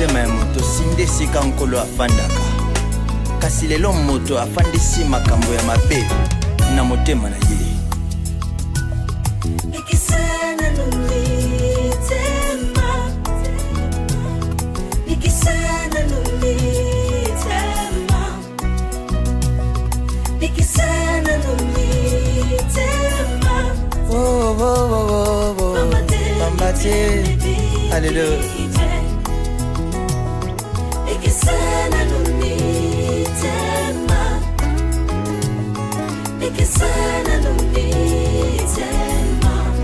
motema ya moto sinde sika nkolo afandaka kasi lelo moto afandisi makambo ya mabe na motema na ye Nikisana nulitema Nikisana nulitema Nikisana nulitema Oh oh oh oh Mama te Alléluia Nikisana nulitema Nikisana nulitema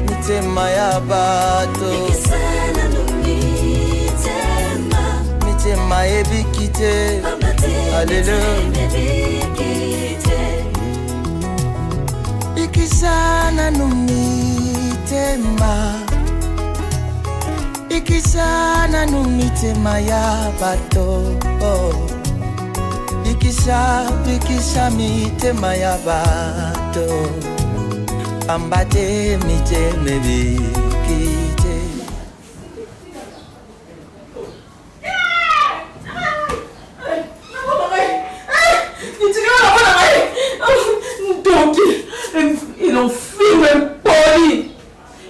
Mitema ya bato Nikisana nulitema Mitema ebikite Alléluia Ikisana numitema Ikisana numitema ya bato Ikisa mitema ya bato Ambate miteme bikite Ils ont filmé poli.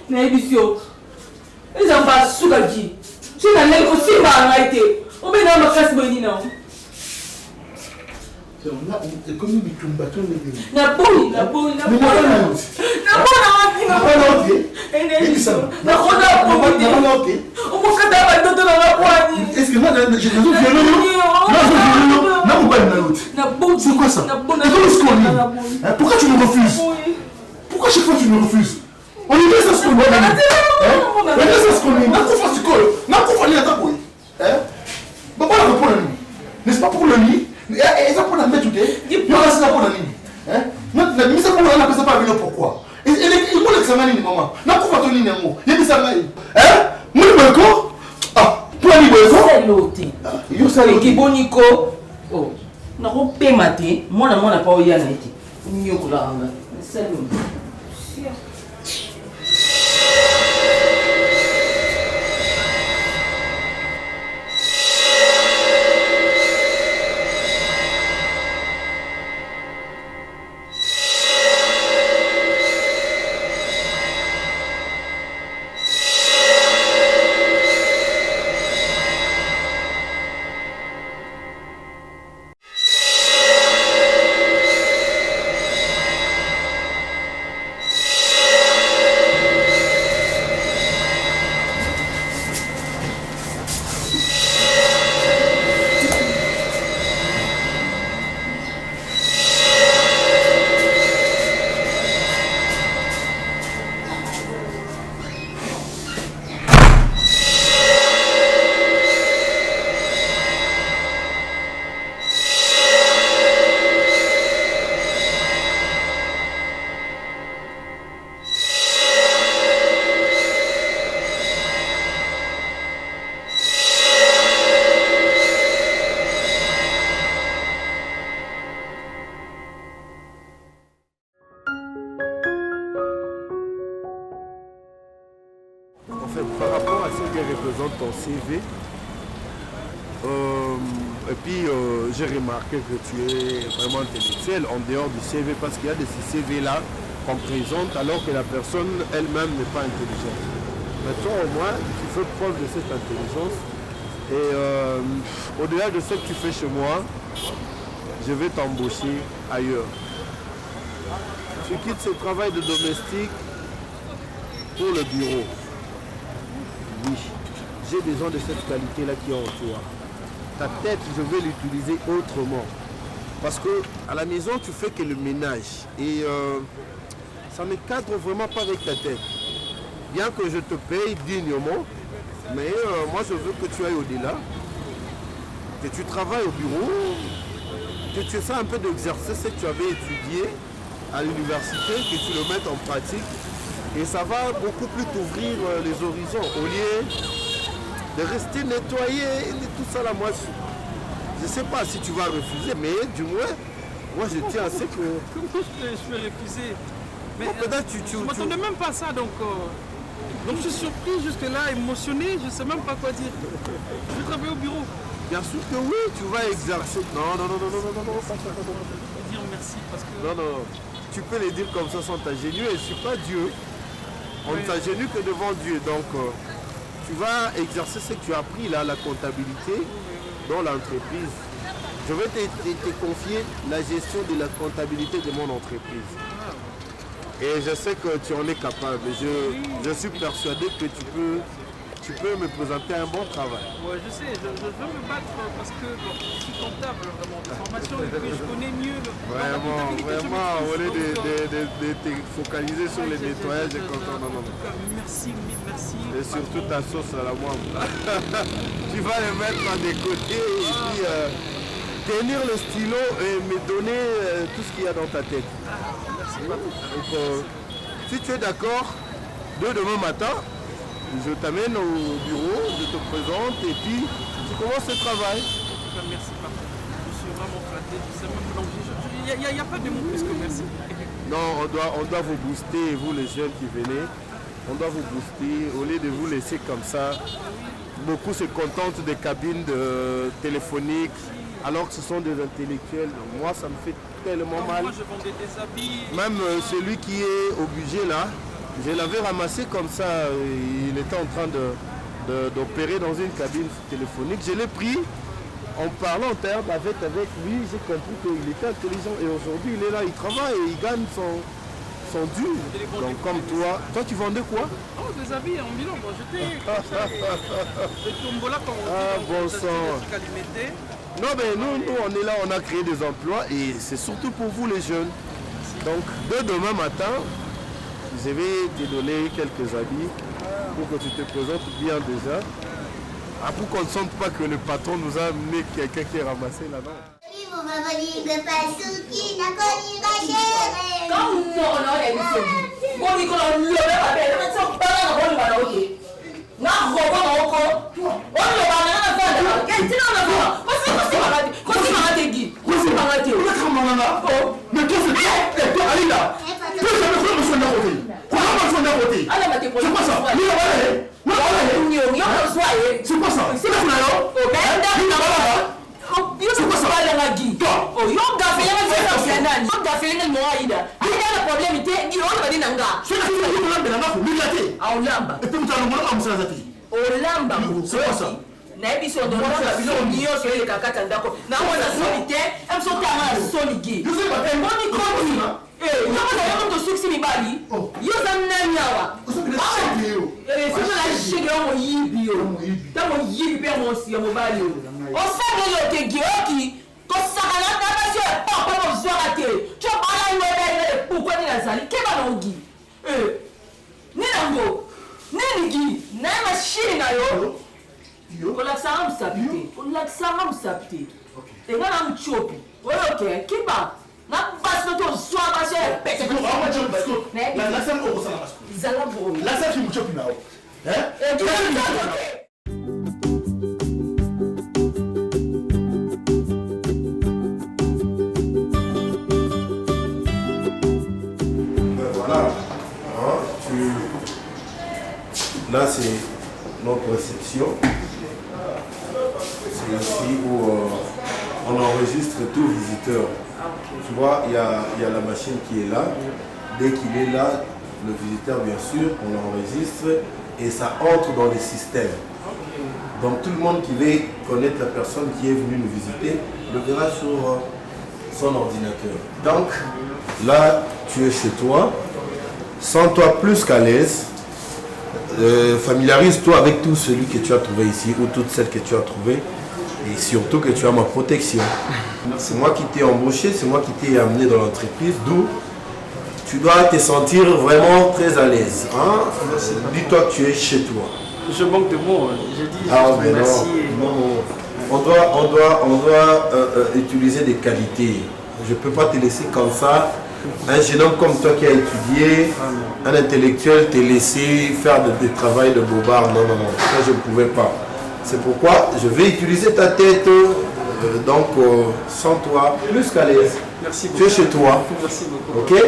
N'ébissio. Ils ont pas sougagi. Tu n'as pas aussi arrêté. On met dans ma classe bonnie non. C'est comme une bitumbaton de La bonne. Est-ce que moi, j'ai raison c'est quoi ça? Pourquoi tu me refuses? Pourquoi chaque fois tu me refuses? On est bien ça ce qu'on est. On est bien ça ce qu'on est. N'est-ce pas pour le nid? Et ça pour la mettre tout est. Il y aura ça pour la nid. La mise à pour la personne pas venir pourquoi? Et il faut l'examen maman. N'a pas ton nid n'amour. Il y a des amis. Moi le corps. Ah, pour la nid c'est l'autre. Yo ça le Kiboniko. Oh. Na ko pe maté, mona pa o yana iti. Nyoko la anga. C'est l'autre. Par rapport à ce qui représente ton CV, et puis j'ai remarqué que tu es vraiment intellectuel en dehors du CV parce qu'il y a de ces CV-là qu'on présente alors que la personne elle-même n'est pas intelligente. Mais toi au moins, tu fais preuve de cette intelligence et au-delà de ce que tu fais chez moi, je vais t'embaucher ailleurs. Tu quittes ce travail de domestique pour le bureau. Oui, j'ai besoin de cette qualité-là qui est en toi. Ta tête, je vais l'utiliser autrement. Parce que à la maison, tu fais que le ménage. Et ça ne cadre vraiment pas avec ta tête. Bien que je te paye dignement, mais moi je veux que tu ailles au-delà. Que tu travailles au bureau, que tu essaies un peu d'exercer ce que tu avais étudié à l'université, que tu le mettes en pratique. Et ça va beaucoup plus t'ouvrir les horizons au lieu de rester nettoyé et tout ça là. Moi, je ne sais pas si tu vas refuser, mais du moins, moi je tiens à ce que... Comment je peux refuser? Mais peut-être tu je ne m'attendais même pas à ça donc... Donc je suis surpris jusque-là, émotionné, je ne sais même pas quoi dire. Je vais travailler au bureau. Bien sûr que oui, tu vas exercer. Non, pas ça. Je vais dire merci parce que... Non. Tu peux les dire comme ça sans t'agénuer. Je ne suis pas Dieu. On ne s'agénue que devant Dieu. Donc, tu vas exercer ce que tu as appris là, la comptabilité dans l'entreprise. Je vais te confier la gestion de la comptabilité de mon entreprise. Et je sais que tu en es capable. Je suis persuadé que tu peux me présenter un bon travail. Ouais, je sais, je veux me battre parce que bon, je suis comptable vraiment de formation et puis je connais mieux Vraiment, au lieu de te focaliser sur les nettoyages et comme ça, non. Merci, mille merci. Et surtout ta sauce à la moindre. Tu vas les mettre à des côtés et puis tenir le stylo et me donner tout ce qu'il y a dans ta tête. Merci. Donc, si tu es d'accord, dès demain matin, je t'amène au bureau, je te présente et puis tu commences le travail. Merci, papa. Je suis vraiment flatté. Je sais même pas. Il n'y a pas de mots plus que merci. Non, on doit vous booster, vous les jeunes qui venez. On doit vous booster au lieu de vous laisser comme ça. Beaucoup se contentent des cabines téléphoniques alors que ce sont des intellectuels. Moi, ça me fait tellement mal. Moi, je vendais des habits. Même celui qui est au budget là, je l'avais ramassé comme ça. Il était en train d'opérer dans une cabine téléphonique. Je l'ai pris en parlant en termes avec lui. J'ai compris qu'il était intelligent et aujourd'hui il est là, il travaille et il gagne son dû. Donc comme toi tu vendais quoi? Oh, des habits en Milan. Bon, j'étais comme ça. Des tombola comme on dit. Bon sang. Non mais nous on est là, on a créé des emplois et c'est surtout pour vous les jeunes. Donc dès demain matin, je vais te donner quelques habits pour que tu te présentes bien déjà. Pour qu'on ne sente pas que le patron nous a amené quelqu'un qui est ramassé là-bas. Mais toi, c'est toi, Alina. Toi, jamais fait le soin d'un côté. C'est quoi ça? C'est quoi ça? C'est quoi ça? nayebi so ndona biloko nyonso elekaka kaka ndako naona soni te emso tanga soni gi mboni koti yoko tosuksi mibali yoza nani awa soki na shege yo moyibi yo ta moyibi mpe mosi ya mobali yo osanga yo te gi oki tosakana na basi oyo papa mozwaka te tyo bala ngobele pourkoi nini azali keba na ogi ninango nini gi naye mashini na yo kolakisanga musapi te enga na muchopi oyo ke kiba na basi no tozwa basi oyo pete zala boye Voilà, là c'est notre réception. C'est ici où on enregistre tout visiteur. Tu vois, il y a la machine qui est là. Dès qu'il est là, le visiteur, bien sûr, on l'enregistre et ça entre dans les systèmes. Donc tout le monde qui veut connaître la personne qui est venue nous visiter le verra sur son ordinateur. Donc là, tu es chez toi, sens-toi plus qu'à l'aise. Familiarise-toi avec tout celui que tu as trouvé ici ou toutes celles que tu as trouvées et surtout que tu as ma protection. C'est moi qui t'ai embauché, c'est moi qui t'ai amené dans l'entreprise, d'où tu dois te sentir vraiment très à l'aise. Hein? Dis-toi que tu es chez toi. Je manque de mots, j'ai dit merci. Non. On doit utiliser des qualités. Je ne peux pas te laisser comme ça. Un jeune homme comme toi qui a étudié, un intellectuel, te laisser faire des travail de bobard. Non, ça je ne pouvais pas. C'est pourquoi je vais utiliser ta tête. Donc, sans toi, plus qu'à l'aise. Merci beaucoup. Tu es chez toi. Merci beaucoup. Ok?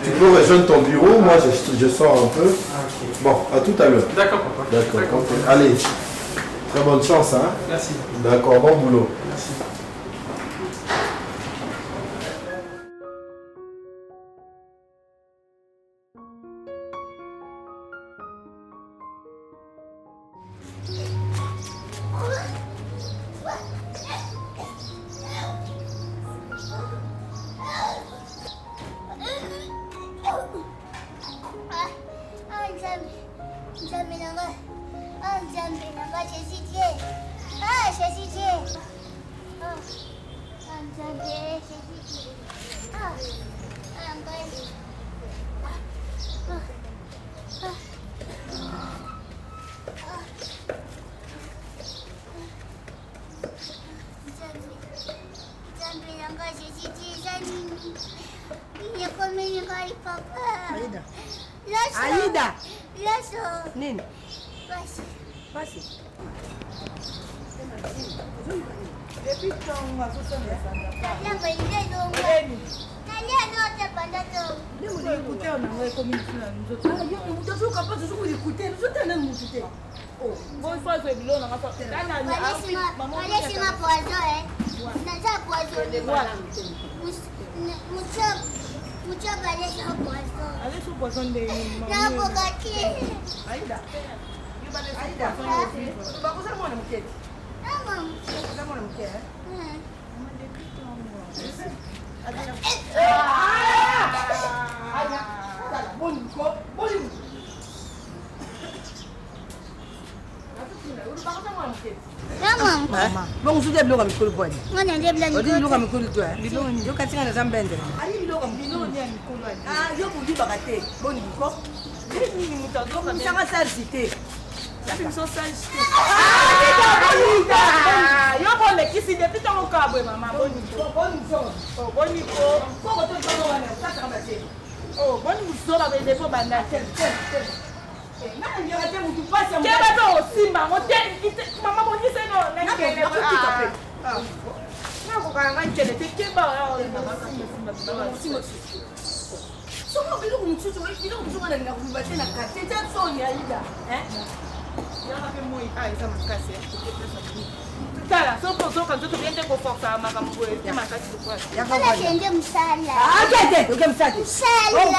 Tu peux rejoindre ton bureau. Moi, je sors un peu. Bon, à tout à l'heure. D'accord, papa. D'accord. Ok. Allez, très bonne chance. Hein? Merci. D'accord, bon boulot. Merci. Aida. Lasso. Nini? Basi. Basi. Depuis quand Lango ile longo. Nalia note pandato. écouter on a comme une Bon, il faut que je l'on a pas. Laisse-moi poison, hein. Naza poison. Mucha balesa poison. allez sous poisson de Na bokaki. Aida. Aida. Ba kusa mwana mketi. Mama. Kusa mwana mketi. Mama. Bon, vous avez bloqué le col. Ngana lebla Odi ni. loka mikulu to. Yo katinga na zambende. Ali loka mikulu ni mikulu. Ah, yo kundi bakate. Boni ko. Ni mutadoka. Msanga salsité. Ils sont sages. Yo bon le kisi depuis ton kabwe mama. Boni ko. Boni ko. Ko to to wana. Sasa kabate. Oh, boni musora be defo banda. Kala kende msala. Msala.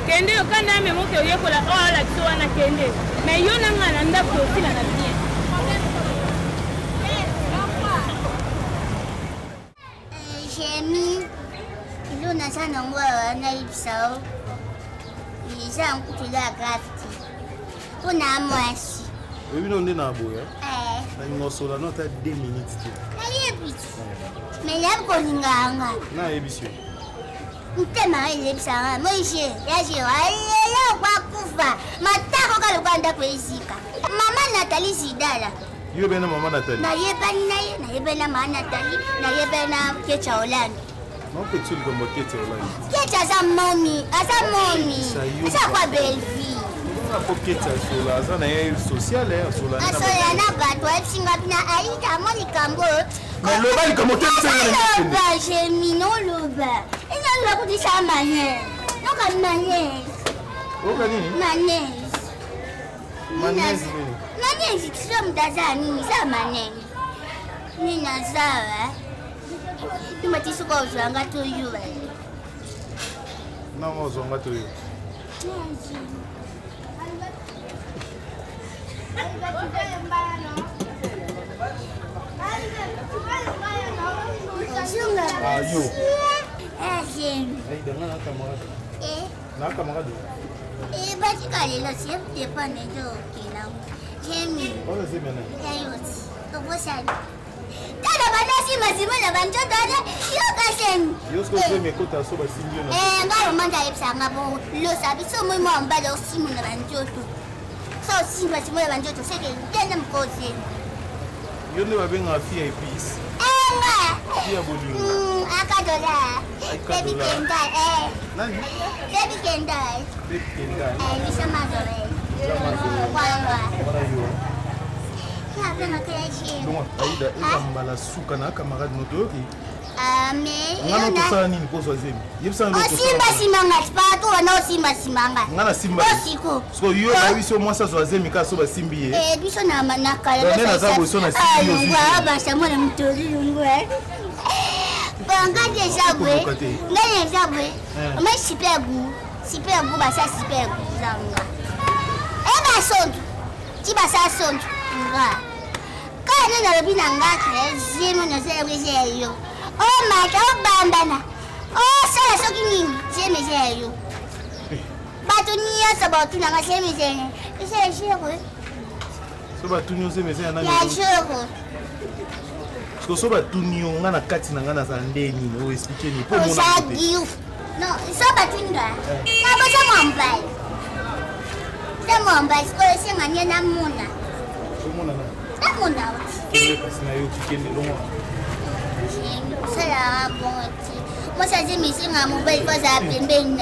Kende yo kana me moto yekola ola tsoana kende me yo nanga na ndako kila na bien J'ai mis ilo na sana ngwa na ipsao. Isa nkutula graffiti. Kuna mwasi. Oui, on est dans la boue. Eh. On est là, 2 minutes. Na yebitu. Me yabo linganga. Na ebisio. Ntema ile bisanga moishe yaje wale kwa kufa matako kalukanda kwezika mama Nathalie Zidala Yo bena mama Nathalie na yebena mama Nathalie na yebena kecha Holland non que tu le comme kecha Holland kecha za mommy ça kwa belfi na ko kecha sola za na social sola na asoya na bato esinga bina aita Monica Mbo mais le bal comme kecha na j'ai mis non le bas il a le coup de sa manière non comme manière o kanini manière Manezi. Manezi sio mtaza nini za maneno. Nina sawa. Tumatisu kwa uzanga tu yuwe. Na uzanga tu yuwe. Yo. Aida ngana camarade. Na camarade. Basi kalelo siye depende do kilangu. Jemi. Wala zeme na. Ayoti. Tobosani. Tala banasi mazima na banjoto ade yo kaseni. Yo sko zeme kota so basindio na. Ngalo manda yebsanga bo lo sabi so mo mbalo simu na banjoto. So simba simu na banjoto seke tena mkozi. Yo ne babenga fia epis. Fia bolingo. Akadola. Baby kendai. Nani? Baby kendai. Baby kendai. Bisa madore. Wala. Ya pena keshi. Donc Aida, eza mbala suka na camarade notoki. Mais ngana to sala nini ko zwazemi? Yebsa ndo to sala. Simba simanga pato wana simba. Ngana simba. Osiko. So yo na biso mwasa zwazemi ka so basimbi ye. Biso na manaka. Nena za boso na simbi yo. Ngwa ba mwana mtori ngwe. Banga deja bwe. Ngene deja bwe. Mais super goût ba ça super goût zanga. Eba sondu. Tiba sa sondu. Nga. Kana na lobi na ngaka zeno na zero yo. Oh mata obambana. Oh sala soki nini? Jeme jeyo. Bato niya sabatu na ngasheme jene. Ise shego. So ba tunyo se mese na. Ya shego. So ba tunyo ngana kati na ngana za ndeni o expliquer ni po mona. No, so ba tunga. Na ba sa mwambai. Sa mwambai ko se nganya na muna. So mona na. Na muna. Kile kasi na yo kikende longa. Sala bonti. Moi ça dit monsieur nga mon bail pas à pembeni.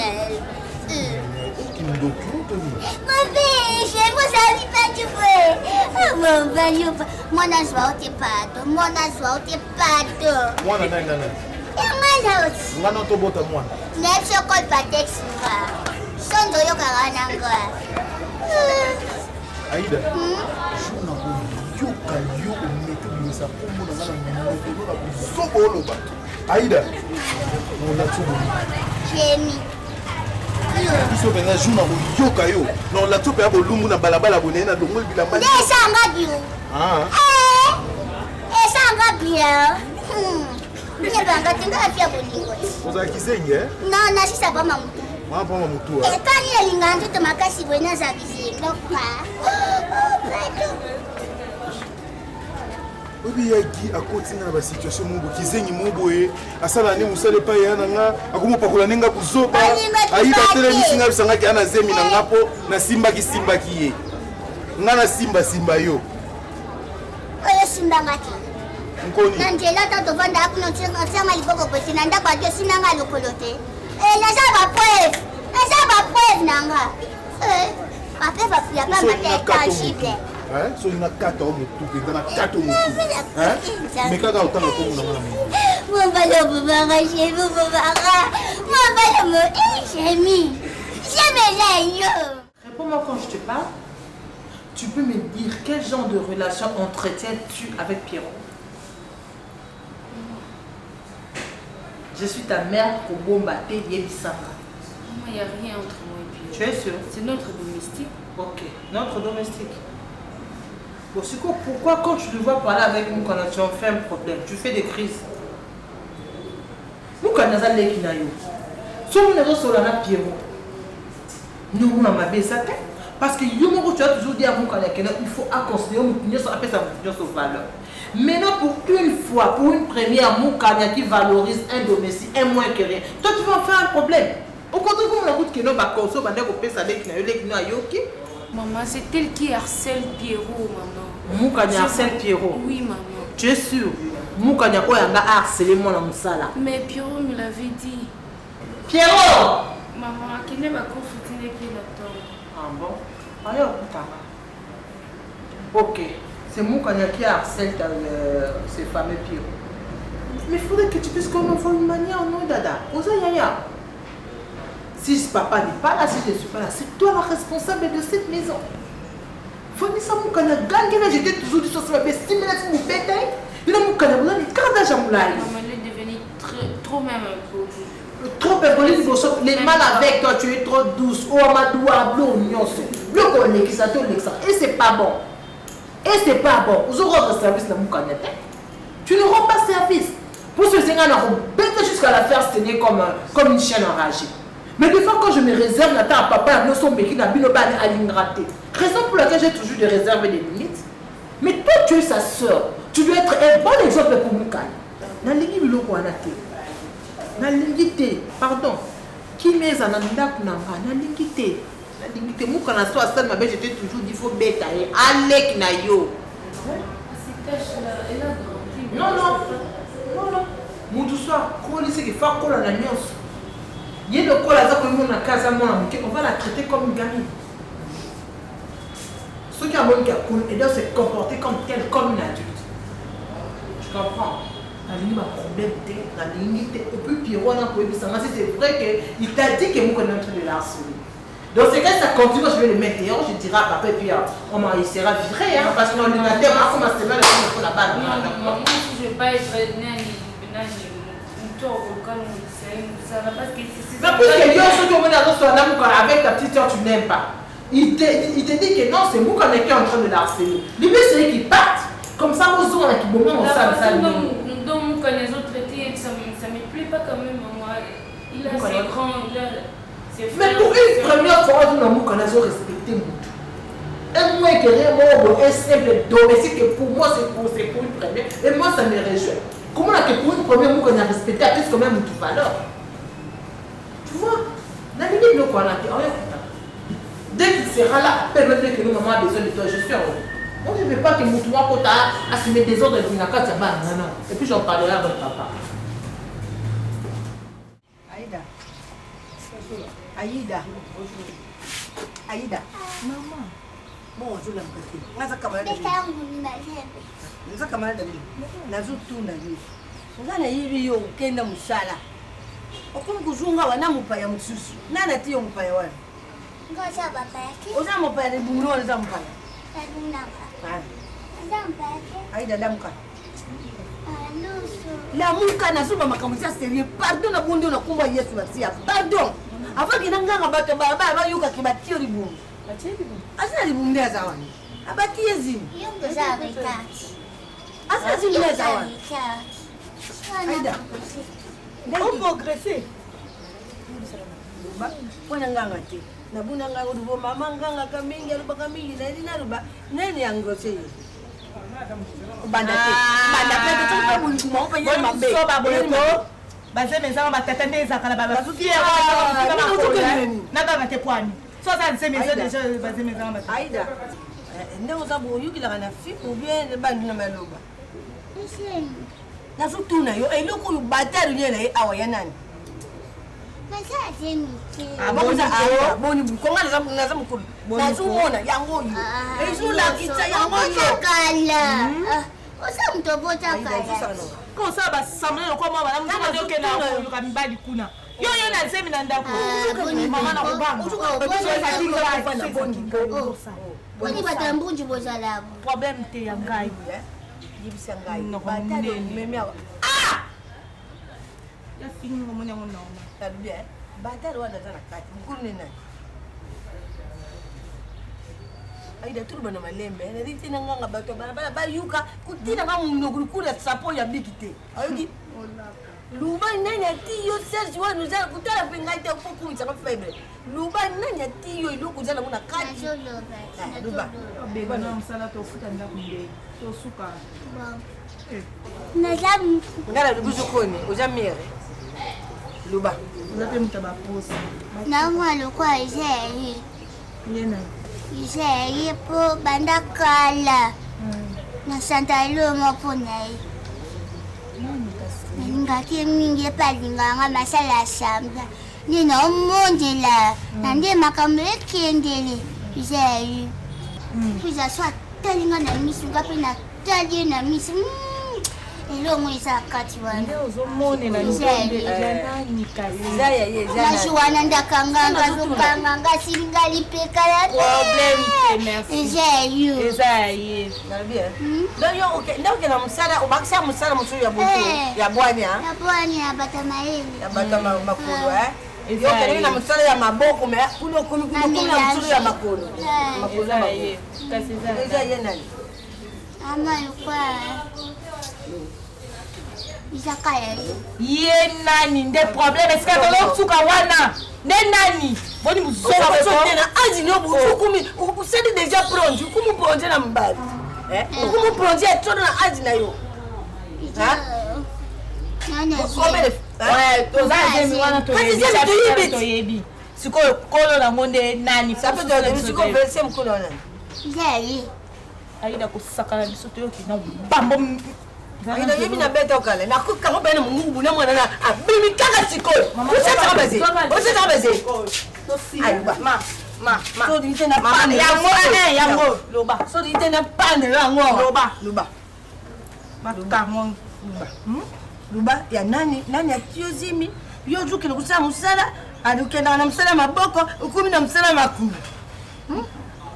Ma fille, je vous savez pas du vrai. Mon bail moi na joie au tepato. Moi na joie au tepato. Mwana na ngana. Ngana oti. Ngana to bota mwana. Next call patex nga. Sondo yo karana nga. Aida. Shuna ko yoka yo meto bisa kombo na ngana meto na bizoko oloba. Aida. On a tout. Jemi. Biso benga juna ko yoka yo. Non la tope abo lumbu na balabala bone na dongo bilamba. Desa ngadio. Esa ngabia. Ni banga tinga afya bolingo. Oza kisenge? Non, na sisa ba mamutu. Mwa pa mamutu. Kani elinganzo to makasi bwena za bizinga kwa. Obi yaki akotinga na ba situation mungu kizengi muboye asala ni musale pa yana nga akumo pakola ninga kuzoba aida tele misinga bisanga ki ana zemi na ngapo na simba ki ye ngana simba yo oyo simba ngati nkoni na njela ta to vanda akuno tsanga liboko kwesi na ndakwa ke sinanga lokolote na za ba preuve nanga ba preuve ya pa mate tangible. So ina kata omutu ke na kata omutu mais kaka otanga ko muna mwana mon balo baba chez vous baba mon balo mo Jemi jamais yo. Réponds-moi quand je te parle. Tu peux me dire quel genre de relation entretiens-tu avec Pierrot? Je suis ta mère pour bombarder Yebisanga. Il n'y a rien entre moi et Pierrot. Tu es sûr? C'est notre domestique. Ok, notre domestique. Bon, c'est quoi? Pourquoi quand tu le vois parler avec nous quand tu en fais un problème, tu fais des crises? Nous quand nous allons à yo, si nous avons sur la Pierrot, nous on a ma baisse parce que yo tu as toujours dit à vous quand il faut considérer nous sur appelle ça sur valeur. Maintenant pour une fois, pour une première, Moukania qui valorise un domestique, un moins que rien. Toi tu vas en faire un problème. Au contraire, comme on a dit que nous va consommer, on va faire ça avec nous. Maman, c'est elle qui harcèle Pierrot, maman. Moukania harcèle Pierrot? Oui, maman. Tu es sûr? Moukania a harcelé mon amsala. Mais Pierrot me l'avait dit. Pierrot! Maman, qui n'est pas confutée qui l'attend. Ah bon? Alors, ok. C'est Moukania qui harcèle ces fameux Pierrot. Mais il faudrait que tu puisses qu'on envoie une manière, non, Dada. Osa Yaya. Si ce papa n'est pas là, si je ne suis pas là, c'est toi la responsable de cette maison. Vanessa Moukana, Gangena, j'étais toujours du soir, mais si maintenant vous bête, il a Moukana, vous avez quand d'argent moulay. Maman, elle est devenue trop même impoli. Trop impoli, les mal avec toi, tu es trop douce. Oh, Amadoua, bleu, nyonso. Le collègue, ça te l'extra. Et c'est pas bon. Et c'est pas bon. Vous aurez un service dans Moukana. Tu ne rends pas service. Pour ce Seigneur, on bête jusqu'à la faire saigner comme une chienne enragée. Mais des fois, quand je me réserve, j'attends à papa, nous sommes béquilles, à l'ingraté. Raison pour laquelle j'ai toujours des réserves et des limites. Mais toi, tu es sa soeur. Tu dois être un bon exemple pour Moukana. Nalingi biloko anate. Nalingi te. Pardon. Qui met en ananda kunanga. Nalingi te. Nalingi te. Moukana soit seul, ma belle, j'étais toujours dit faut bêta. Alek na yo. Cette tâche-là, elle a grandi. Non, non. Non, non. Moutou soit, comment il sait qu'il faut qu'on la nuance. Il y a de quoi là, on va la traiter comme une gamine. Ceux qui ont un cool et doivent se comporter comme tel, comme une adulte. Tu comprends? La ligne a problème, la ligne et puis Pierrot a c'est vrai qu'il t'a dit que nous connaissons en train de la harceler. Donc c'est quand ça continue, je vais le mettre dehors, je dirai à papa et puis il sera viré, hein, parce qu'on lui a dit, on va se mettre la balle. Moi, si je ne veux pas être ça va parce que c'est mais puisque ceux qui ont mené avec ta petite soeur, tu n'aimes pas. Il te dit que non, c'est vous qu'on est en train de la harceler. Lui, c'est qu'il parte. Comme ça, aux autres, qui bon, on ça. Donc, quand les autres traités, ça ne me plaît pas quand même. Moi. Il a ses grands, il a ses frères. Mais pour une première fois, nous avons respecté Moutou. Un moins que rien, un simple domestique, pour moi, c'est pour une première. Et moi, ça me réjouit. Comment on a que pour une première fois qu'on a respecté, à plus quand même Moutou valeur. Tu vois, la limite, nous, qu'on a dit, dès qu'il sera là, peut-être que nous, maman, a besoin de toi, je suis en haut. Moi, je ne veux pas que Moutoua Kota assume des ordres de Vinaka Tiaba. Non, non. Et puis, j'en parlerai à votre papa. Aïda. Aïda. Aïda. Maman. Bon, je l'aime pas. Naza kamala dabi. Naza kamala dabi. Nazo tuna bi. Ngana yiri yo kenda musala. Okum kuzunga wana mupaya mususu. Nana tiyo mupaya wana. Ngoja baba yake. Oza mupaya ni bunguro oza mupaya. Tadunaka. Aïda lamuka. Nusu. Lamuka na suba makamisa sérieux. Pardon na bundi na kumba Yesu basia. Pardon. Avant que nanga bato baba yuka kibatio libu. Batio libu. Asa libu ndeza wani. Abati yezi. Yongo za bekati. Asa zimeza wani. Aïda. On progresser. Wana nganga te. Na buna nganga udubo mama nganga kamingi aluba kamingi na ina aluba. Nani angrosé? Banda te. Banda te tu pa buni kuma opa yema be. So ba boyeto. Baze meza ba tata ndeza kala baba. Fier na kanga te pwani. So ça c'est mes déjà baze meza ba. Aïda. Ndeko za boyu kila kana fi ou bien bandi na maloba. Na sutuna yo eloko yo batari nyena e awa ya nani? Boni bukonga naza mukulu. Nazumona yango yo. Ezula kitsa yango yo. Kala. Osa mtobota kala. Ko sa ba samle ko mama na mtoma ndoke na ko ka mibali kuna. Yo na semi na ndako. Mama na kubanga. Boni batambunji bozala. Problème te ya ngai. Yibisa ngai. Batari meme awa. Ya fini ngomoni yango na oma. Tabia batari wana zana kati mkuru ni nani? Aïda turba na malembe na riti na nganga bato ba yuka kutina kama mnoguru kula sapo ya bikite. Ayuki Luba nani atiyo serge wanu zana kutala pengaite upoku mchaka febre. Luba nani atiyo iluku zana kuna kati. Luba beba na msala to futa ndako ndege. To suka. Na jamu. Ngala lubuzo koni ujamire. Luba uzape mtaba posa. Na ngalo kwa ijeri. Yena. Ijeri po bandakala. Na Santa Loma ponai. Ngaki mingi palinga nga masala samba. Nina omondela. Nande makambe kendele. Ijeri. Puis ça soit talinga na misu ngapi na tali na misu. Ilo mwisa kati wana. Nde ozomonela nani kasi. Najuwana ndakanganga zokanganga silingali pekala. Problème te merci. Ezeyu. Ezaye. Ndoke na musala obakisa musala musu ya butu ya bwanya. Ya bwanya batamaeli. Ya batama makulu Yoke na musala ya maboko me kuno na musala ya makulu. Makulu ya Ezaye. Kasi Ezaye nani? Ama yukwa. Izakaya. Ye nani nde problème est-ce que tolo suka wana nde nani boni muzoka ko tena aji no bukumi usedi déjà pronto kumu pronto na mbali kumu pronto todo na aji na yo Nani tozazemi wana toyebi sikoyo kolo nango nde nani siko verse mkolo nani Zeri. aida kosakana biso toyoki na bambo Aida yebi na beta okale na kuka bena mungu na mwana na abimi kaka sikoyo useta beze ma so dite na pane yango loba so dite na pane yango loba makamon luba ya nani atiozimi yo jukile kusala musala adukenda na musala maboko ukumi na musala makulu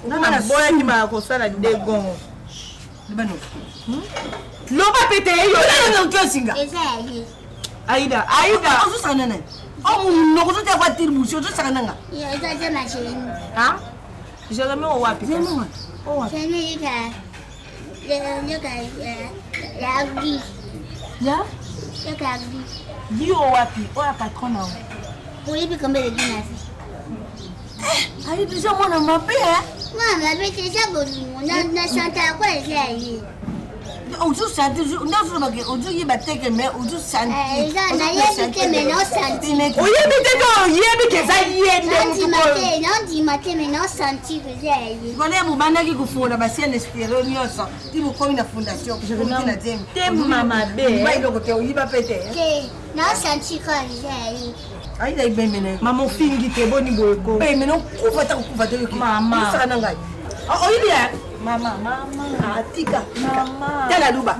na boya ki ba kosala de gongo libano loba pete yo na ntosinga Ezeyu. Aida ozusana nani omu nokuzote kwa tirbushi ozusana nga Ya itaje machini. ha Jeremy wapi Cheni ika. Ya gui. ya Ya gui. dio wapi oya patron na Ulipi kombe de ginafi. ayi déjà mwana mabe Mama bete sabomu na santa kwa Ezeyu. ozusante ndazulobake ozuyiba teke me ozusante Na yebi ke meno santi. oyebi te to oyebi ke eza ye Nandi mate meno santi que Ezeyu. kone mubandaki kufunda basiene espero nyonso ti bukomi na fondation na jemi te mama be mailoko te oyiba pete Ke na santi kwa Ezeyu. aida ibemene mama ofingi te boni boyeko bemene okufata kokufa te yoki Mama. osaka na ngai oyibi ya mama atika mama tala luba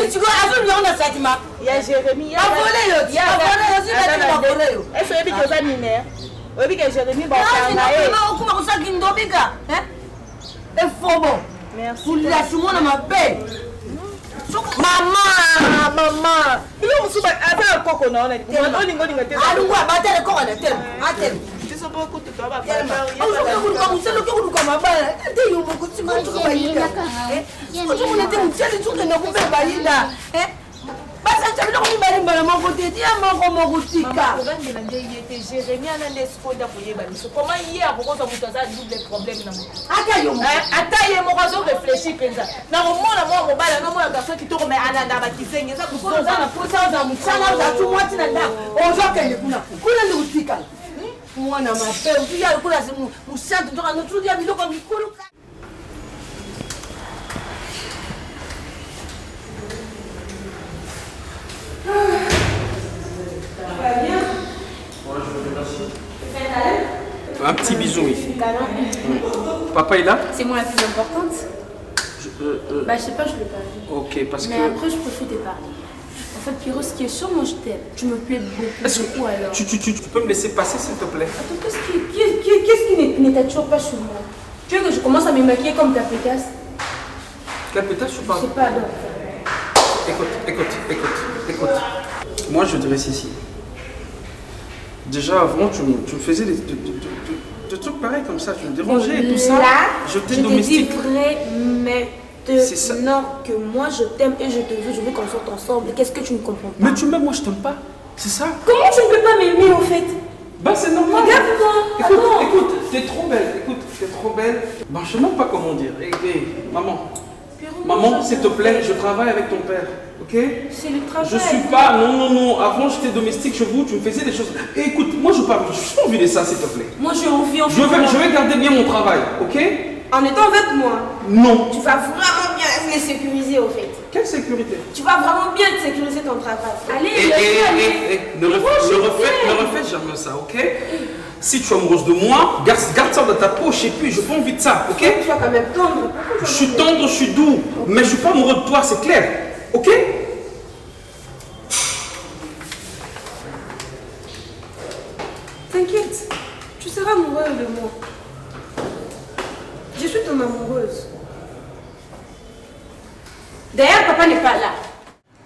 tika azoliona satima ya Jeremy eso yebi ke oza minere oyebi ke Jeremy bakanga ye okuma kosaki ndobika efobo kulasumona mabe mama bilo mosusu aza koko na ona olingolinga te alungu abatele koko na tele atele biso mpo kutu toba kuluka mabala te yomo kutsikotukubayinda otomona te muteli tukenda kubeba yinda basanja biloko mibali mbala moko te tia moko tika obandela nde ye te Jeremy ana nde sikoda koyeba biso koma ye akokozwa moto aza double problème na moto ata ye moko azorefléchir mpenza nakomona mwa mobala nomona garso kitoko me ananda bakizengi eza oza na posa oza mosala oza tumwati na ndako ozokende kuna ndi kutikala mwana mabe otuya lokola musantu toka notulia biloko mikuluka Un petit bisou, oui. Papa est là? C'est moi la plus importante. Bah, je sais pas, je l'ai pas vu. Ok, parce Mais que... après, je préfère te parler. En fait, Pierrot, ce qui est sûr, moi je t'aime. Tu me plais beaucoup alors. Tu peux me laisser passer, s'il te plaît? Attends, qu'est-ce qui n'est toujours pas chez moi? Tu veux que je commence à me maquiller comme ta pétasse? Quelle pétasse tu parles? Je sais pas, donc. Écoute. Moi, je dirais ceci. Déjà, avant, tu me faisais des trucs pareils comme ça. Tu me dérangeais et tout ça. Là, je t'ai domestique. Je te dis vrai, mais non, que moi je t'aime et je veux qu'on sorte ensemble. Qu'est-ce que tu ne comprends pas? Mais tu m'aimes, moi je t'aime pas. C'est ça? Comment tu ne peux pas m'aimer au fait? Bah c'est normal. Regarde-moi. Écoute, t'es trop belle. Bah je sais même pas comment dire. Maman. Maman, s'il te plaît, je travaille avec ton père. Ok? C'est le travail. Je suis pas. Non. Avant j'étais domestique chez vous, tu me faisais des choses. Et écoute, moi je parle. Je suis pas envie de ça, s'il te plaît. Moi j'ai envie. Je vais garder bien mon travail, ok? En étant avec moi. Non. Tu vas vraiment bien me sécuriser au fait. Quelle sécurité? Tu vas vraiment bien te sécuriser ton travail. Allez, ne refais jamais ça, ok? Si tu es amoureuse de moi, garde ça dans ta poche et puis je n'ai pas envie de ça, ok? Tu vas quand même tendre. Je suis tendre, je suis doux, mais je ne suis pas amoureux de toi, c'est clair, ok? T'inquiète, tu seras amoureux de moi. Je suis ton amoureuse. D'ailleurs, papa n'est pas là.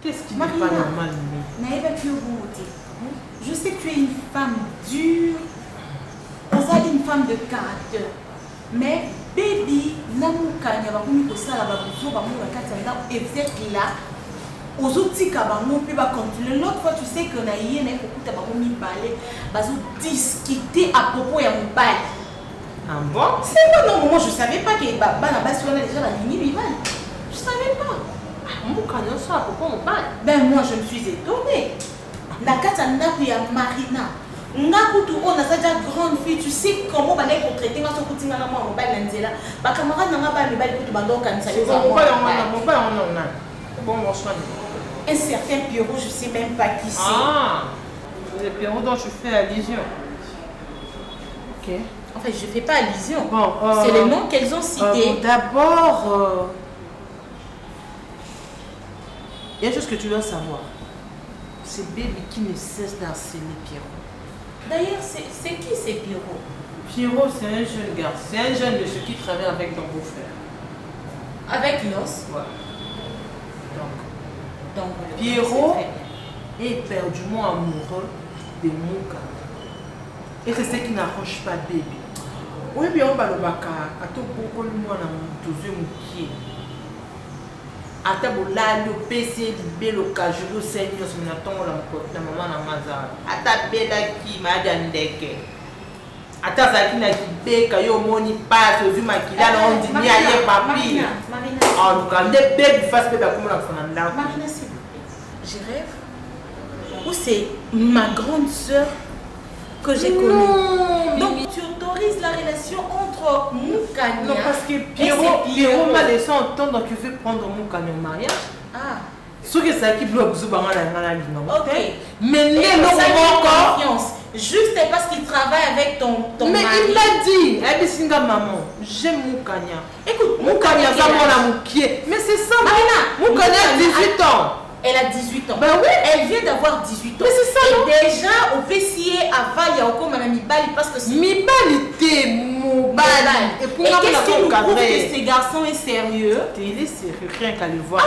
Qu'est-ce qui n'est pas normal, Naïba, tu es au bon côté. Je sais que tu es une femme dure. Vous êtes une femme de caractère. Mais, baby, namukanya bakumi kosala babuzo bamuka katanda exact là. Aux outils kabango puis va continuer. L'autre fois, tu sais que naïe n'a pas bakomi parler, bazo discuter à propos ya mon bail. Ah bon? C'est pas non, moi je savais pas que bana basi on a déjà la ligne bimal. Je savais pas. Mukanya ça à propos mon bail. Ben moi je me suis étonnée. Nakatanda ya Marina. Ngakutu on a déjà grande fille, tu sais comment on est traité ma sokuti ngana moi mon bail nzela. Ba camarade nga ba mi bail kutu bando kanisa yo. Mon bail on a. Bon mon soin. Un certain Pierrot, je sais même pas qui c'est. Ah, le Pierrot dont tu fais allusion. Ok. En fait, je fais pas allusion. Bon, c'est le nom qu'elles ont cité. D'abord, il y a une chose que tu dois savoir. C'est Baby qui ne cesse d'harceler Pierrot. D'ailleurs, c'est qui c'est Pierrot? Pierrot, c'est un jeune garçon. C'est un jeune de ceux qui travaille avec ton beau-frère. Avec l'os? Ouais. Donc, Pierrot est éperdument amoureux de Mouka. Et c'est ce qui n'arrange pas Baby. Oui, bien, on va le baka. À tout beaucoup de monde à mon moukier. À ta bola, le PC, le cajou, le seigneur, c'est mon attend la maman à Mazar. À ta bella qui m'a dandeke. À ta zakina qui beka, yo moni passe, aux humains qui là, on dit, ni aïe, papi. Marina. En tout cas, les bébés fassent bébé comme la femme. Marina, s'il vous plaît. Je rêve. Ou c'est ma grande soeur que j'ai connue. Donc tu autorises la relation entre Moukania. Non, parce que Pierrot m'a laissé entendre que tu veux prendre Moukania au mariage. Ah. Ce que ça qui bloque Zoubanga dans la vie. Ok. Mais il a encore confiance. Juste parce qu'il travaille avec ton mais mari. Mais il m'a dit, Abisinga maman, j'aime Moukania. Écoute, Moukania, ça m'a moukié. Mais c'est ça, Marina. Moukania a 18 ans. Elle a 18 ans. Ben oui. Elle vient d'avoir 18 ans. Mais c'est ça. Et déjà, au PCA, avant, il y a encore Madame Mibali parce que c'est. Mibali était Moubali. Et qu'est-ce qui nous prouve que ce garçon est sérieux? Il est sérieux, rien qu'à le voir,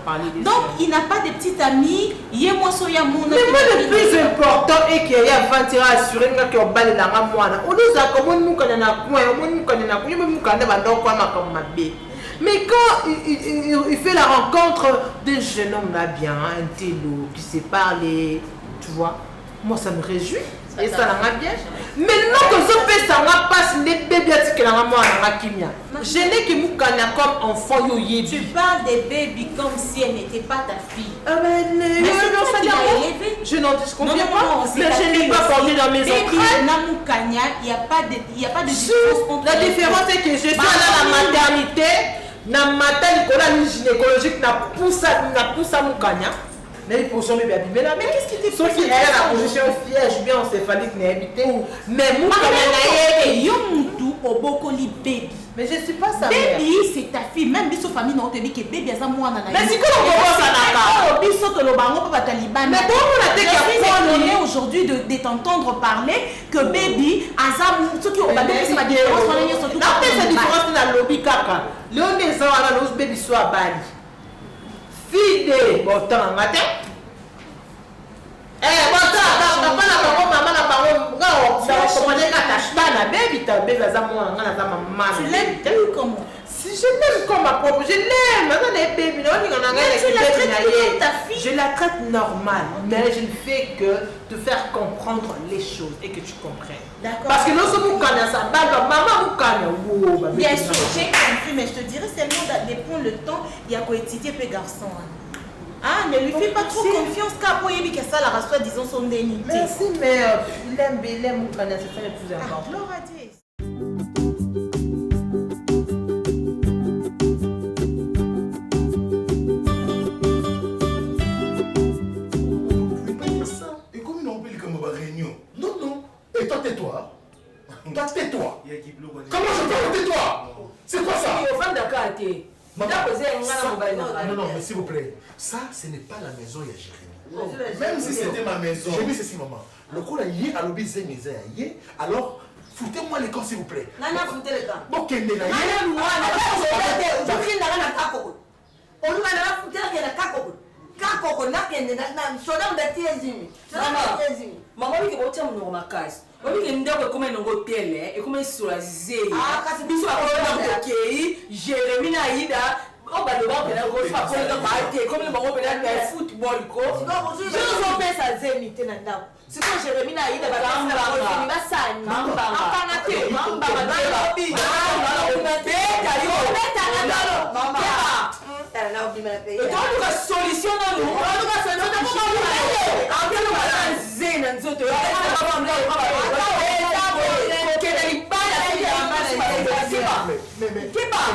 parler de donc, il n'a pas de petite amie. Il y a moi, soya mon. Mais moi, le plus important est qu'il y a 20 ans assuré que on balle la moine. On nous a comme nous connaissons quoi, on nous connaissons quoi, nous connaissons quoi, comme ma bête. Mais quand il fait la rencontre d'un jeune homme là bien, un télo, qui sait parler, tu vois, moi ça me réjouit. Et ça l'a bien. Mais non que je fais ça, on passe les bébés que la maman a kimia. Je n'ai que Moukania comme enfant yo yebi. Tu parles des bébés comme si elle n'était pas ta fille. Ah ben mais c'est qui l'a élevé. Je n'en disconviens pas. Mais je n'ai pas porté dans mes entrailles. Namoukania, il n'y a pas de différence entre la différence c'est que je suis allée à la maternité. Na matin Nicolas gynécologique na poussa Moukania. Mais qu'est-ce qui t'est passé? Elle a la position siège bien encéphalique n'a habité. Mais Moukania est Yomutu Obokoli baby. Mais je suis pas sa mère. Baby c'est ta fille. Même si famille n'a pas dit que baby a moi na. Mais c'est quoi on commence à la carte? Biso to lo bango pa taliban. Mais bon on a dit qu'il y a aujourd'hui de t'entendre parler que baby azam ce qui au baby c'est la différence on est surtout. La différence dans le lobby kaka. Léon des ans à l'os baby soit Bali. Fille de bon temps matin. Eh bon temps papa na maman na maman commandé katashbana baby ta baby azamwa ngana za maman. Tu l'aimes plus comment? Si je l'aime comme ma propre, je l'aime. Maintenant les bébés, je la traite normal, mais je ne fais que te faire comprendre les choses et que tu comprennes. D'accord. Parce que lorsque vous connaissez ça, maman vous connaissez. Bien sûr, j'ai compris, mais je te dirais seulement de prendre le temps, il y a quoi étudier peu garçon. Ah, ne lui fais pas trop confiance car pour lui que ça la rassure disons son dénité. Merci, mais il aime vous connaissez, c'est ça le plus important. Gloire à Dieu. Et toi tais-toi. Toi, tais-toi. Comment je parle? Tais-toi. C'est quoi ça? Non, non, mais s'il vous plaît, ça, ce n'est pas la maison de Jérémy. Même si c'était ma maison. J'ai mis ceci, maman. Le coup, il y a lobby alors, foutez-moi les camps, s'il vous plaît. Nana, foutez les camps. Bon, qu'elle est là. Maman qui va au mon makasi. Maman qui ndako comme un hôtel et comme sur la zé. Ah, kasi biso akona kokei, Jérémy na Ida. Oh bah le banc là go fa ko na party comme le bango pela na football ko. Je zo pesa zeni tena ndako. Siko Jérémy na Ida ba kamba ba sani. Mamba. Akana te, mamba ba ba. Mamba. Beta yo, beta na ndalo. Mamba. Là, on va payer. Et toi, tu as solution dans nous. On va faire ça.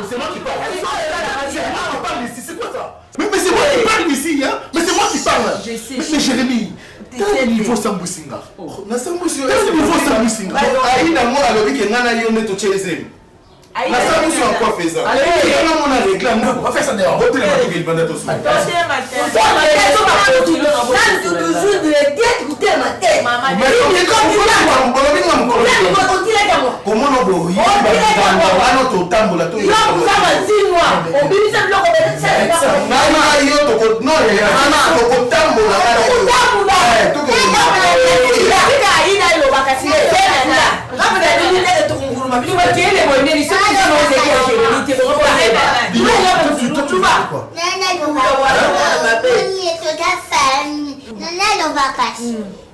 C'est moi qui parle. C'est quoi ça? Mais c'est moi qui parle ici, hein? Mais c'est moi qui parle. Mais Jérémy, quel niveau Sambusinga? Quel niveau Sambusinga? Aïda, moi, alors, il y a un lion de Tchézé. La solution à quoi fait ça? Allez, on a réclamé. On va faire ça dehors. Retournez ma tête, il va d'être au sol. Comment on peut y aller dans notre tambour là tout? Il y a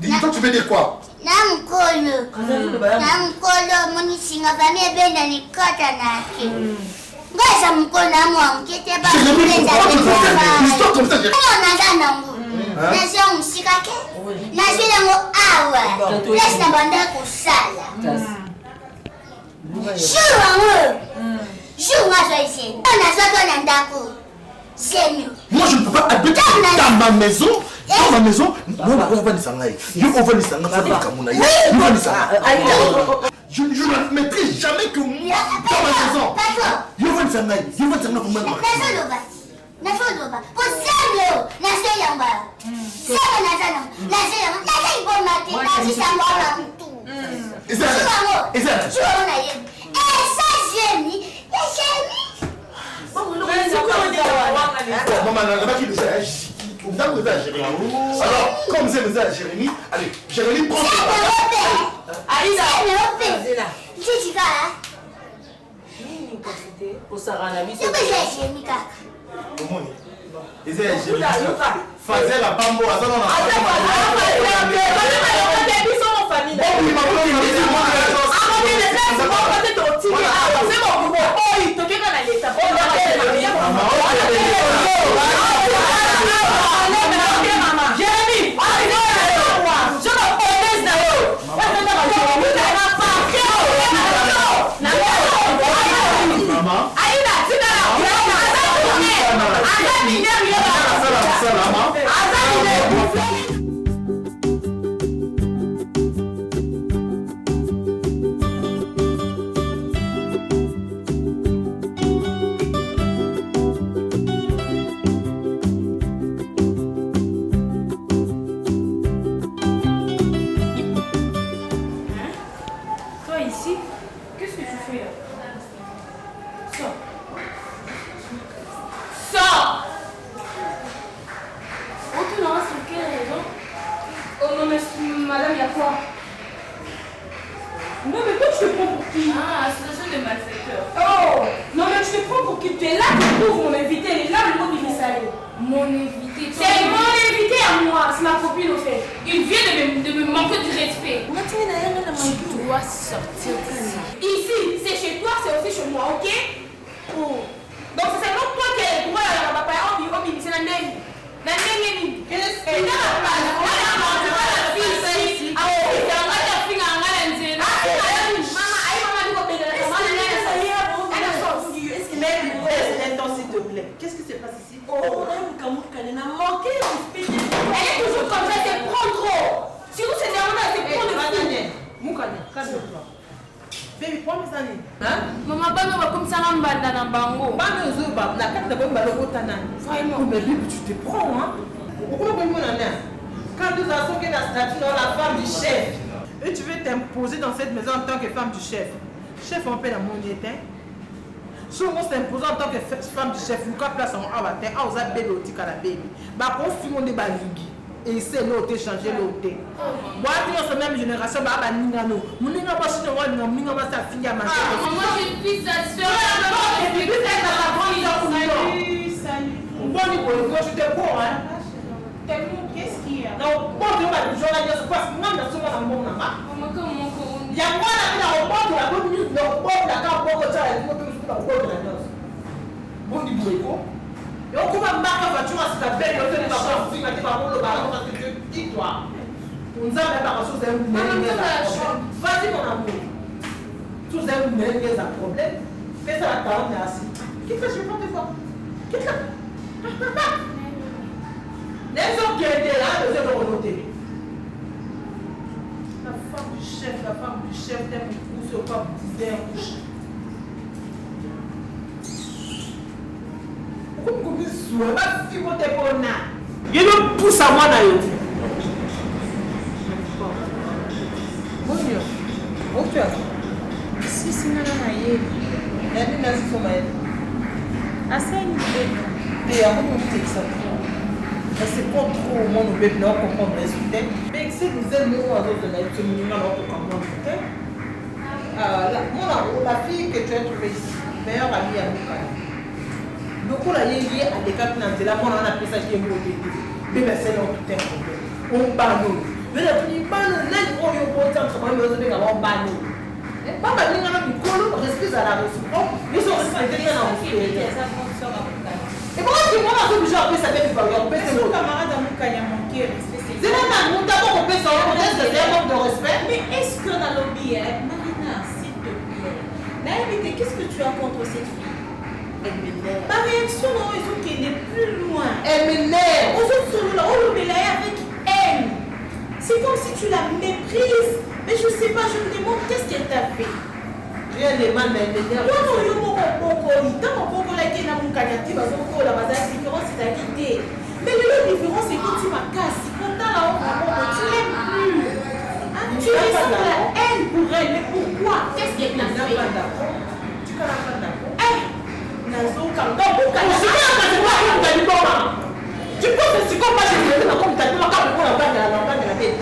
dis-toi, tu veux dire quoi? Namkolo, monisinga famille benda ni kota nake. Ngoja mkono wangu kete ba kulenza benda. Naza nangu. Nazo msikake. Nazile ngo awa. Laisse na banda kusala. Jour wangu. Jour ngazo ici. Nazo to na ndako. C'est mieux. Moi je ne peux pas habiter dans ma maison. Dans ma maison, on va les sangaï. Je ne mettrai jamais que moi dans ma maison. Je vais les sangaï. Je vais les sangaï pour moi. Alors, comme c'est le Jérémy, allez, Jérémy, prends Aïda, faisait la bambo, Madame, il y a quoi? Non, mais toi, tu te prends pour qui? Ah, association de malfaiteurs. Oh! Non, mais tu te prends pour qui? Tu es là, tu trouves mon invité, elle est là, le mot du message. Mon invité? C'est mon invité à moi, c'est ma copine au fait. Il vient de me manquer de respect. Tu dois sortir d'ici. Ici, c'est chez toi, c'est aussi chez moi, ok? Oh. Donc, c'est seulement toi qui es le droit à la papa, c'est la même. La même. Qu'est-ce que qu'est-ce qui se passe ici? Oh, elle a manqué. Elle est toujours comme ça, c'est prendre trop. Si vous c'est derrière, c'est prendre le fou. Moukane, calme-toi. Baby, prends mes années. Maman, bano va comme ça l'embanda dans bango. Bano zoba, la carte de bombe à l'autre. Vraiment. Mais baby, tu te prends, hein? Pourquoi pas mon année? Quand nous avons la statue dans la femme du chef, et tu veux t'imposer dans cette maison en tant que femme du chef. Chef, on paie la monnaie, hein? Si on s'impose en tant que femme du chef, on a place en avatar, on a bébé au tika la bébé. Bah, pour finir, on est baligui. Et c'est l'autre, changer l'autre. Moi, dans cette même génération, bah, ningano. Mon ninga pas si on va ninga pas sa fille à ma soeur. Moi, j'ai une fille, sa soeur. Salut. Bon, je te prends, hein? Qu'est-ce qu'il y a? Non, bon, tu vas le journaliste, parce que moi, je suis dans mon nama. Il y a moi là, qui a un bon de la bonne minute, le bon de la carte, bon de la noce. Bon, du bourreau. Et on commence à marquer la voiture à cette belle, on fait des vacances, on fait des vacances, parce que Dieu dit toi. On nous a même pas chose d'un problème. Vas-y, mon amour. Tout un problème. Fais ça à ta honte, assis. Quitte la, je vais pas te voir. Quitte la. Les hommes qui étaient là, ils ont remonté. La femme du chef, t'aime pousser au pas disait un couche. Pourquoi vous me souhaitez pas si vous êtes bon là? Il me pousse à moi d'ailleurs. Bon Dieu. Où tu es? Si, c'est non, il y a une nasi sur ma aide. Assez une idée. Et à moi, on dit ça. C'est pas trop au monde, on peut pas comprendre le résultat. Mais si vous aimez nous, à d'autres, on a été mis dans notre comprendre le résultat. La fille que tu as trouvée ici, meilleure amie à Moukaya. Donc, on a lié à des cas financiers. Là, on a appelé ça qui est mauvais. Mais c'est dans tout un problème. On banne. Mais la fille banne, là, on y a un bon temps, on banne. Pas mal, on a mis colo, respect à la réciproque. Ils sont respectés dans le pays. Et pourquoi tu m'as obligé à appeler ça avec le son camarade à Moukaya manqué respect. C'est là, nous d'abord on peut s'en rendre compte c'est un manque de respect. Mais est-ce que dans le billet, Marina, s'il te plaît, Naïmité, qu'est-ce que tu as contre cette fille? Elle m'énerve. Ma réaction, non, ils ont qu'elle est plus loin. Elle m'énerve. Aux autres solo là, on le met là avec elle. C'est comme si tu la méprises. Mais je sais pas, je me demande qu'est-ce qu'elle t'a fait. Rien de mal, mais elle m'énerve. Non, non, yo moko tant qu'on a été dans mon canapé, la différence c'est la quitté. Mais la différence c'est que tu m'as cassé. Quand t'as la honte, tu l'aimes plus. Tu ressens la haine pour elle, mais pourquoi? Qu'est-ce qu'elle t'a fait? Tu ne pas d'accord. Nazo, quand tu penses que c'est comme moi j'ai dit, comme tu as dit, on va faire la tête.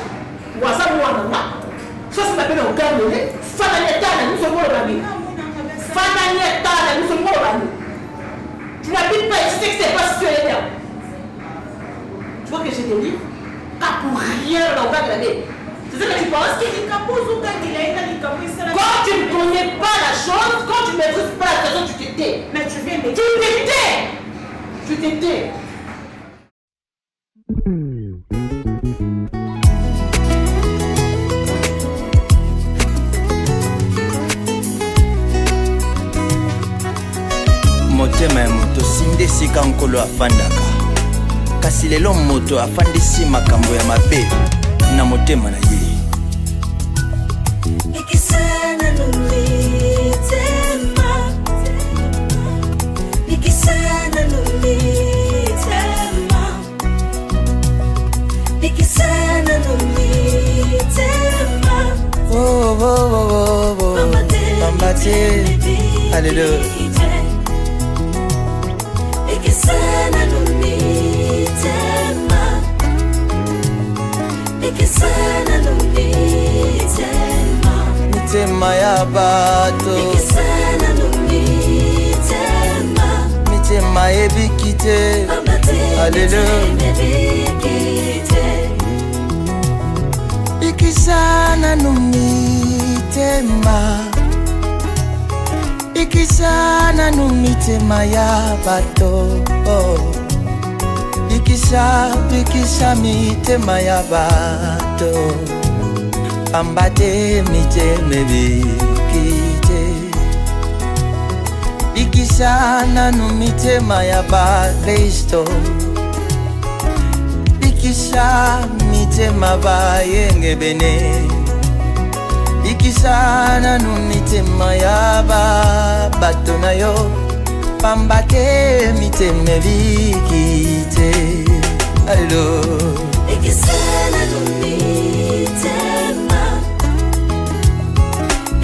Ou à ça, moi, on a. Ça, c'est la peine au garde. Nous sommes morts la vie. Nous sommes morts la vie. Tu n'habites pas ici, c'est pas si tu es là. Tu vois que j'ai des livres? Pas pour rien dans le la vie. C'est ça que tu penses? Quand tu ne connais pas la chose, quand tu ne maîtrises pas la question, tu te tais. Mais tu viens de... Tu te tais. Tu te tais. motema ya moto sinde esika nkolo afandaka kasi lelo moto afandisi makambo ya mabe na motema na ye Nikisana numitema Nikisana numitema Nikisana numitema Oh, oh, oh, oh, oh Bambate Alléluia Nikisana numitema Nikisana numitema Mitema ya bato Nikisana numitema Mitema ebikite Alléluia Ikisana numitema Ikisana numitema ya bato Ikisa mitema ya bato Ambate miteme bikite Ikisana numitema ya bakristo Ikisa mitema ba yenge bene Ikisana nu mitema ya bato na yo pamba te miteme bikite allo Ikisana nu mitema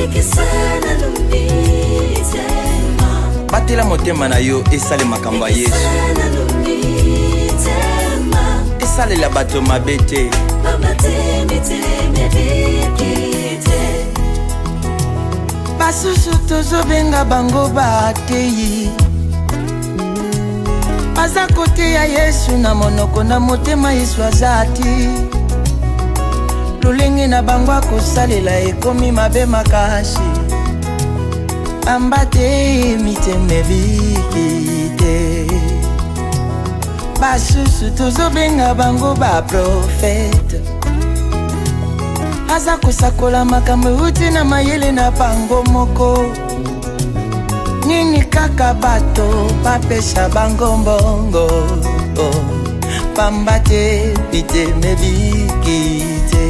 Ikisana nu mitema batela motema na yo esale makambo ya Yesu Ikisana nu mitema esale la bato mabete pamba te miteme bikite basusu tozobenga bango bateyi baza kote ya Yesu na monoko na motema Yesu azati lolenge na bango akosalela ekomi mabe makasi pamba te miteme bikite basusu tozobenga bango baprofete aza kosakola makambo euti na mayele na bango moko nini kaka bato bapesa bango mbongo pamba te miteme bikite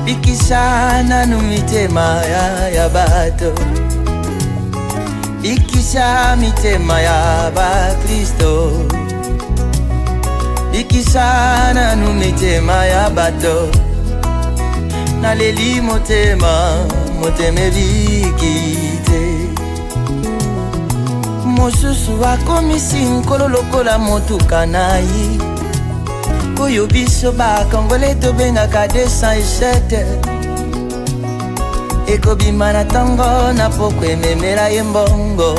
bikisana nu mitema ya bato bikisa mitema ya bakristo bikisana nu mitema ya bato naleli motema moteme bikite mosusu akomisi nkolo lokola motuka nayi oyo biso bakongole tobengaka 207 ekobima na ntongo na poko ememela ye mbongo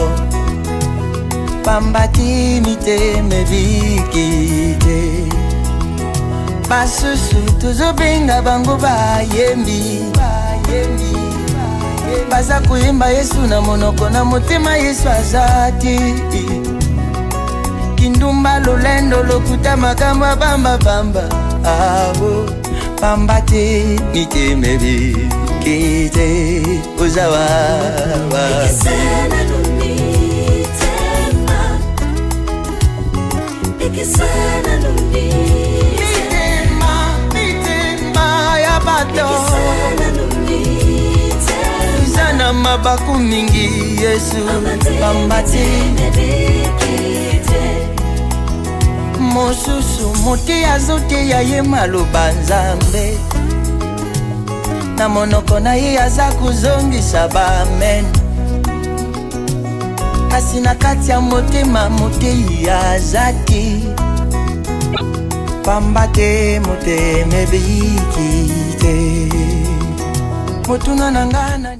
pamba ti miteme bikite basusu tozobenga bango bayembi baza koyemba Yesu na monoko na motema Yesu azati kindumba lolendo lokuta makambo ya bambabamba awo pamba te miteme bikite ozawa Ikisana nu mitema Ikisana nu mitema ya bato Ikisana mabaku mingi Yesu pamba te mosusu mote azote ya ye maloba Nzambe na monoko na ye aza kozongisa bamen kasi na kati ya motema motei azati pamba te moteme bikite motuna na ngana